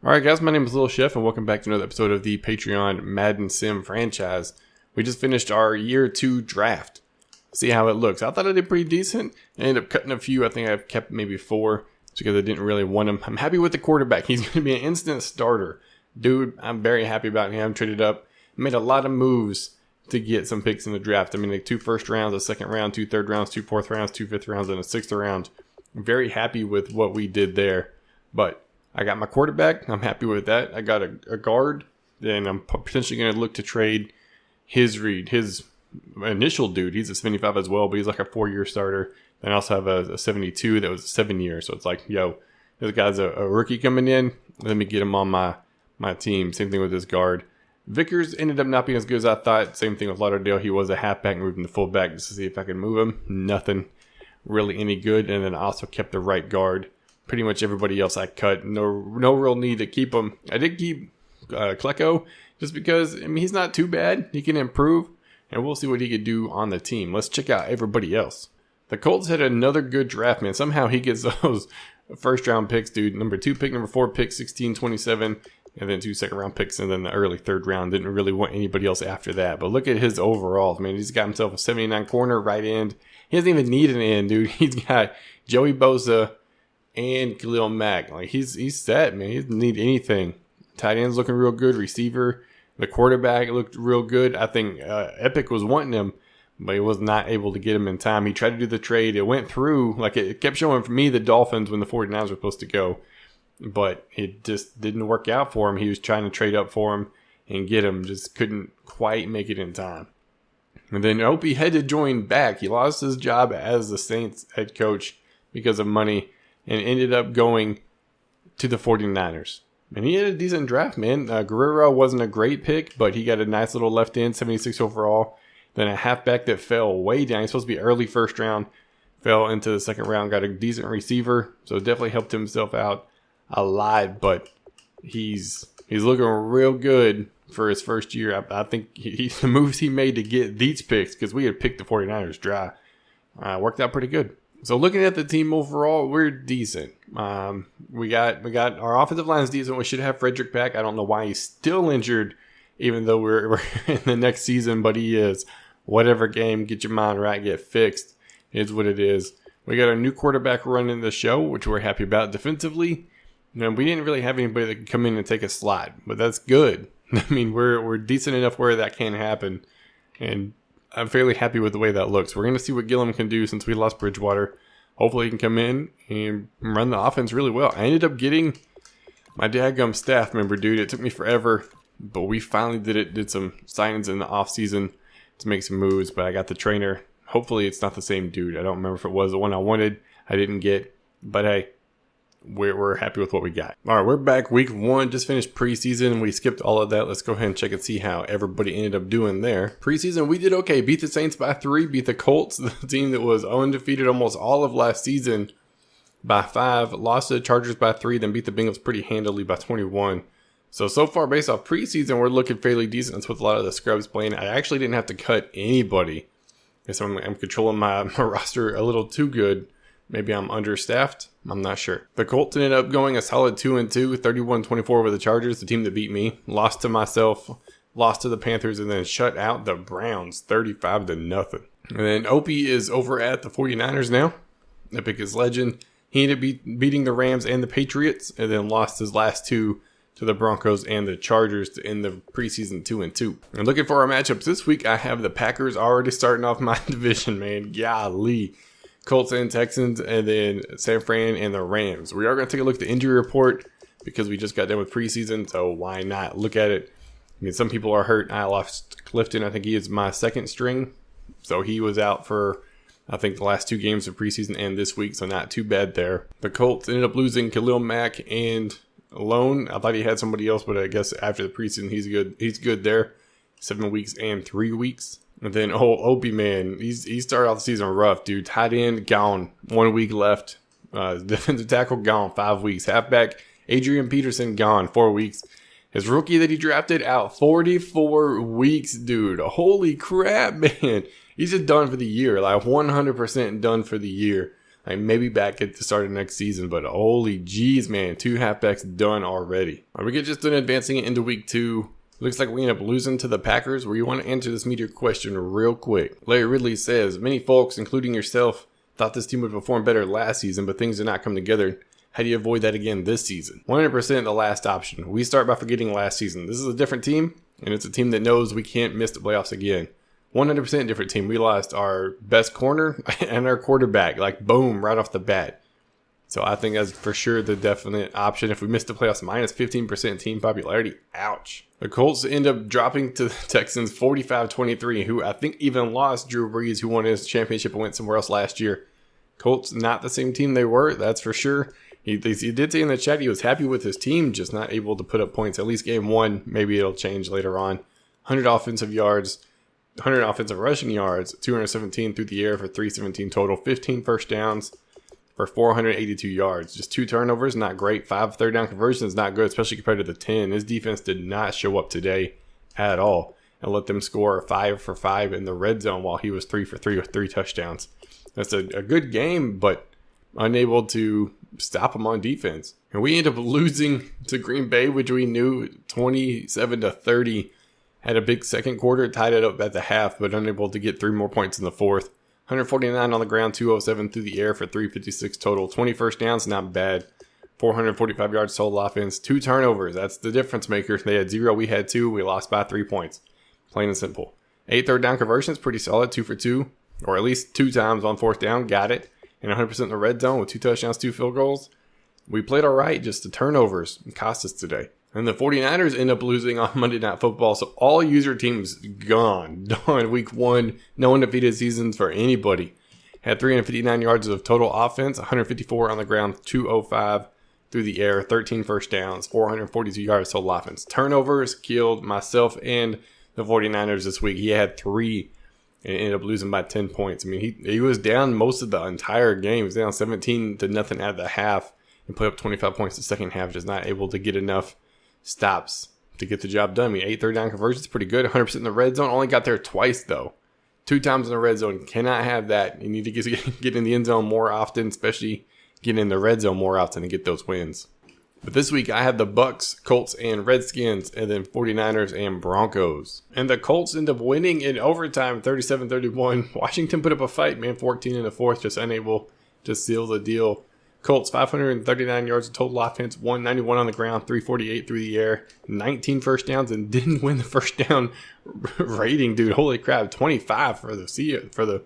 Alright guys, my name is lilshef and welcome back to another episode of the Patreon Madden Sim franchise. We just finished our year 2 draft. See how it looks. I thought I did pretty decent. I ended up cutting a few. I think I've kept maybe 4 because I didn't really want him. I'm happy with the quarterback. He's going to be an instant starter. Dude, I'm very happy about him. Traded up. Made a lot of moves to get some picks in the draft. I mean, like 2 first rounds, a second round, 2 third rounds, 2 fourth rounds, 2 fifth rounds, and a 6th round. I'm very happy with what we did there. But I got my quarterback. I'm happy with that. I got a guard. And I'm potentially going to look to trade his initial dude. He's a 75 as well, but he's like a 4-year starter. Then I also have a 72 that was a 7-year. So it's like, yo, this guy's a rookie coming in. Let me get him on my team. Same thing with this guard. Vickers ended up not being as good as I thought. Same thing with Lauderdale. He was a halfback, moved him to fullback just to see if I could move him. Nothing really any good. And then I also kept the right guard. Pretty much everybody else I cut. No real need to keep him. I did keep Klecko just because, I mean, he's not too bad. He can improve. And we'll see what he could do on the team. Let's check out everybody else. The Colts had another good draft, man. Somehow he gets those first round picks, dude. Number 2 pick, number 4 pick, 16, 27. And then 2 second round picks, and then the early 3rd round. Didn't really want anybody else after that. But look at his overalls, man. He's got himself a 79 corner, right end. He doesn't even need an end, dude. He's got Joey Bosa and Khalil Mack. Like, he's set, man. He doesn't need anything. Tight end's looking real good. Receiver, the quarterback looked real good. I think Epic was wanting him, but he was not able to get him in time. He tried to do the trade. It went through. Like, it kept showing for me the Dolphins when the 49ers were supposed to go. But it just didn't work out for him. He was trying to trade up for him and get him. Just couldn't quite make it in time. And then Opie had to join back. He lost his job as the Saints head coach because of money and ended up going to the 49ers. And he had a decent draft, man. Guerrero wasn't a great pick, but he got a nice little left end, 76 overall. Then a halfback that fell way down. He's supposed to be early first round. Fell into the 2nd round. Got a decent receiver. So definitely helped himself out a lot, but he's looking real good for his first year. I think the moves he made to get these picks, because we had picked the 49ers dry, worked out pretty good. So looking at the team overall, we're decent. We got our offensive line is decent. We should have Frederick back. I don't know why he's still injured, even though we're in the next season, but he is. Whatever game, get your mind right, get fixed, is what it is. We got a new quarterback running the show, which we're happy about. Defensively, we didn't really have anybody that could come in and take a slot, but that's good. I mean, we're decent enough where that can happen, and I'm fairly happy with the way that looks. We're going to see what Gillum can do since we lost Bridgewater. Hopefully he can come in and run the offense really well. I ended up getting my dadgum staff member, dude. It took me forever, but we finally did it. Did some signings in the offseason to make some moves, but I got the trainer. Hopefully it's not the same dude. I don't remember if it was the one I wanted. I didn't get, but hey, we're happy with what we got. All right, we're back week 1. Just finished preseason. We skipped all of that. Let's go ahead and check and see how everybody ended up doing there. Preseason, we did okay. Beat the Saints by 3. Beat the Colts, the team that was undefeated almost all of last season, by 5. Lost to the Chargers by 3. Then beat the Bengals pretty handily by 21. So far, based off preseason, we're looking fairly decent. That's with a lot of the scrubs playing. I actually didn't have to cut anybody. So I'm controlling my roster a little too good. Maybe I'm understaffed. I'm not sure. The Colts ended up going a solid 2-2, 31-24 over the Chargers, the team that beat me. Lost to myself, lost to the Panthers, and then shut out the Browns 35-0. And then Opie is over at the 49ers now. Epic is legend. He ended up beating the Rams and the Patriots, and then lost his last 2 to the Broncos and the Chargers to end the preseason 2-2. And looking for our matchups this week, I have the Packers already starting off my division, man. Golly. Colts and Texans, and then San Fran and the Rams. We are going to take a look at the injury report because we just got done with preseason, so why not look at it? I mean, some people are hurt. I lost Clifton. I think he is my 2nd string, so he was out for, I think, the last 2 games of preseason and this week, so not too bad there. The Colts ended up losing Khalil Mack and Alone. I thought he had somebody else, but I guess after the preseason, he's good. He's good there. 7 weeks and 3 weeks. And then, Opie, man, he started off the season rough, dude. Tight end, gone. 1 week left. Defensive tackle, gone. 5 weeks. Halfback, Adrian Peterson, gone. 4 weeks. His rookie that he drafted out 44 weeks, dude. Holy crap, man. He's just done for the year. Like, 100% done for the year. I may be back at the start of next season, but holy jeez, man, 2 halfbacks done already. All right, we get just done advancing it into week 2. Looks like we end up losing to the Packers. Where you want to answer this meteor question real quick. Larry Ridley says, many folks, including yourself, thought this team would perform better last season, but things did not come together. How do you avoid that again this season? 100% the last option. We start by forgetting last season. This is a different team, and it's a team that knows we can't miss the playoffs again. 100% different team. We lost our best corner and our quarterback, like boom, right off the bat. So I think that's for sure the definite option. If we miss the playoffs, minus 15% team popularity, ouch. The Colts end up dropping to the Texans 45-23, who I think even lost Drew Brees, who won his championship and went somewhere else last year. Colts, not the same team they were, that's for sure. He did say in the chat he was happy with his team, just not able to put up points. At least game 1, maybe it'll change later on. 100 offensive yards. 100 offensive rushing yards, 217 through the air for 317 total, 15 first downs for 482 yards. Just 2 turnovers, not great. 5 third down conversions, not good, especially compared to the 10. His defense did not show up today at all and let them score 5 for 5 in the red zone while he was 3 for 3 with 3 touchdowns. That's a good game, but unable to stop him on defense. And we end up losing to Green Bay, which we knew 27-30. Had a big second quarter, tied it up at the half, but unable to get 3 more points in the fourth. 149 on the ground, 207 through the air for 356 total. 20 first downs, not bad. 445 yards total offense. 2 turnovers, that's the difference maker. They had 0, we had 2. We lost by 3 points. Plain and simple. 8 third down conversions, pretty solid, 2 for 2. Or at least 2 times on 4th down, got it. And 100% in the red zone with 2 touchdowns, 2 field goals. We played all right, just the turnovers cost us today. And the 49ers end up losing on Monday Night Football, so all user teams gone. Done week 1, no undefeated seasons for anybody. Had 359 yards of total offense, 154 on the ground, 205 through the air, 13 first downs, 442 yards total offense. Turnovers killed myself and the 49ers this week. He had 3 and ended up losing by 10 points. I mean, he was down most of the entire game. He was down 17-0 at the half and put up 25 points the second half, just not able to get enough stops to get the job done. I mean, 8 third down conversions, pretty good. 100% in the red zone. Only got there twice, though. 2 times in the red zone. Cannot have that. You need to get in the end zone more often, especially get in the red zone more often and get those wins. But this week, I have the Bucks, Colts, and Redskins, and then 49ers and Broncos. And the Colts end up winning in overtime, 37-31. Washington put up a fight, man, 14 in the fourth, just unable to seal the deal. Colts, 539 yards of total offense, 191 on the ground, 348 through the air, 19 first downs, and didn't win the first down rating, dude. Holy crap, 25 for the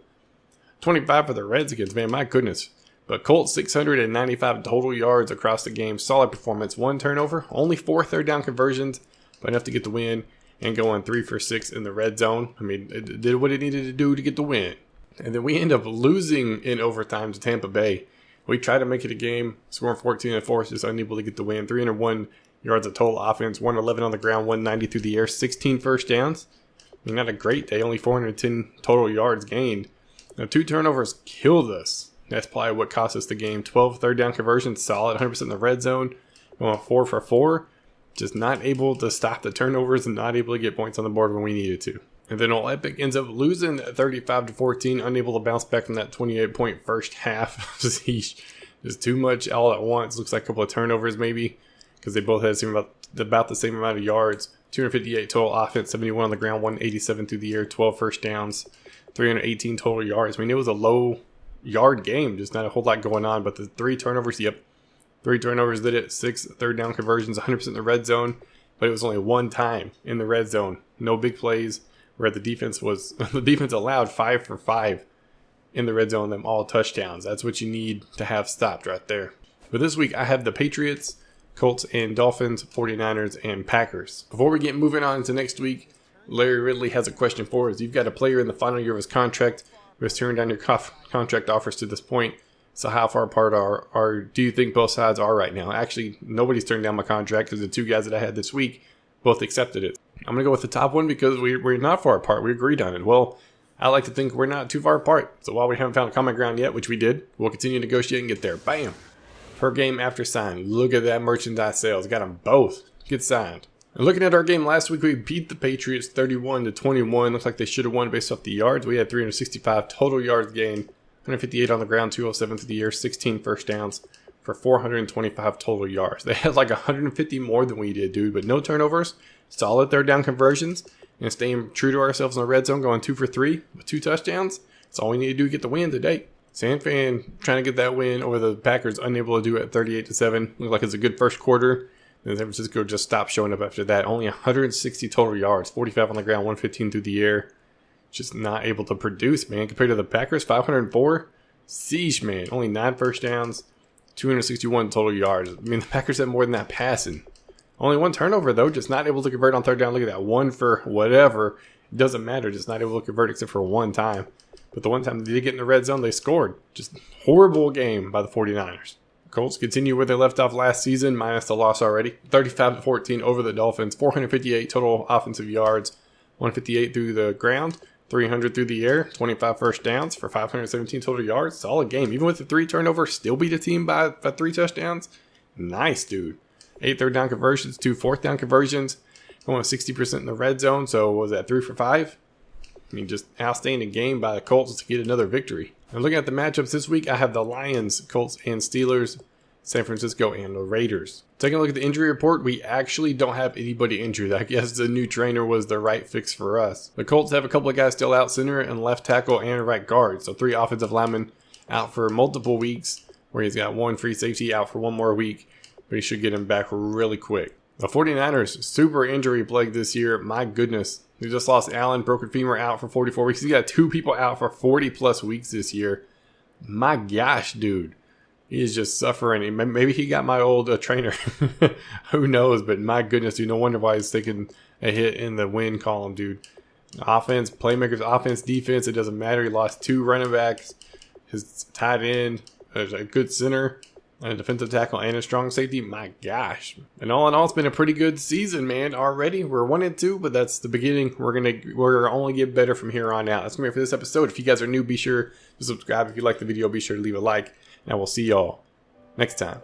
25 for the Redskins, man. My goodness. But Colts, 695 total yards across the game. Solid performance. 1 turnover, only 4 third down conversions, but enough to get the win and going 3 for 6 in the red zone. I mean, it did what it needed to do to get the win. And then we end up losing in overtime to Tampa Bay. We tried to make it a game, scoring 14 in the fourth, just unable to get the win. 301 yards of total offense, 111 on the ground, 190 through the air, 16 first downs. I mean, not a great day, only 410 total yards gained. Now, 2 turnovers killed us. That's probably what cost us the game. 12 third down conversions, solid, 100% in the red zone. Going 4 for 4. Just not able to stop the turnovers and not able to get points on the board when we needed to. And then All Epic ends up losing 35-14, unable to bounce back from that 28-point first half. Just too much all at once. Looks like a couple of turnovers maybe, because they both had about the same amount of yards. 258 total offense, 71 on the ground, 187 through the air, 12 first downs, 318 total yards. I mean, it was a low yard game, just not a whole lot going on. But the 3 turnovers, 3 turnovers did it. 6 third down conversions, 100% in the red zone, but it was only 1 time in the red zone. No big plays. Where the defense allowed 5 for 5 in the red zone, them all touchdowns. That's what you need to have stopped right there. But this week, I have the Patriots, Colts, and Dolphins, 49ers, and Packers. Before we get moving on to next week, Larry Ridley has a question for us. You've got a player in the final year of his contract who has turned down your contract offers to this point. So how far apart do you think both sides are right now? Actually, nobody's turned down my contract because the 2 guys that I had this week both accepted it. I'm going to go with the top one because we're not far apart. We agreed on it. Well, I like to think we're not too far apart. So while we haven't found a common ground yet, which we did, we'll continue to negotiate and get there. Bam! Per game after sign. Look at that merchandise sales. Got them both. Get signed. And looking at our game last week, we beat the Patriots 31-21. Looks like they should have won based off the yards. We had 365 total yards gained, 158 on the ground, 207 through the air, 16 first downs for 425 total yards. They had like 150 more than we did, dude, but no turnovers, solid third down conversions, and staying true to ourselves in the red zone, going 2 for 3 with 2 touchdowns. That's all we need to do to get the win today. San Fran trying to get that win over the Packers, unable to do it at 38-7. Looked like it's a good first quarter. Then San Francisco just stopped showing up after that. Only 160 total yards, 45 on the ground, 115 through the air. Just not able to produce, man. Compared to the Packers, 504. Sheesh, man. Only 9 first downs, 261 total yards. I mean, the Packers had more than that passing. Only 1 turnover, though. Just not able to convert on third down. Look at that. 1 for whatever. It doesn't matter. Just not able to convert except for 1 time. But the one time they did get in the red zone, they scored. Just horrible game by the 49ers. Colts continue where they left off last season, minus the loss already. 35-14 over the Dolphins. 458 total offensive yards. 158 through the ground. 300 through the air. 25 first downs for 517 total yards. Solid game. Even with the 3 turnovers, still beat a team by 3 touchdowns. Nice, dude. 8 third down conversions, 2 fourth down conversions. Going 60% in the red zone. So was that 3 for 5? I mean, just outstanding game by the Colts to get another victory. And looking at the matchups this week, I have the Lions, Colts, and Steelers, San Francisco, and the Raiders. Taking a look at the injury report, we actually don't have anybody injured. I guess the new trainer was the right fix for us. The Colts have a couple of guys still out, center and left tackle and right guard. So 3 offensive linemen out for multiple weeks, where he's got 1 free safety out for 1 more week, but he should get him back really quick. The 49ers, super injury plagued this year. My goodness. He just lost Allen, broken femur, out for 44 weeks. He got 2 people out for 40 plus weeks this year. My gosh, dude. He is just suffering. Maybe he got my old trainer. Who knows? But my goodness, dude. No wonder why he's taking a hit in the win column, dude. Offense, playmakers, offense, defense. It doesn't matter. He lost 2 running backs. His tight end. There's a good center. And a defensive tackle and a strong safety. My gosh. And all in all, it's been a pretty good season, man. Already, we're 1-2, but that's the beginning. We're gonna only get better from here on out. That's gonna be it for this episode. If you guys are new, be sure to subscribe. If you like the video, be sure to leave a like. And I will see y'all next time.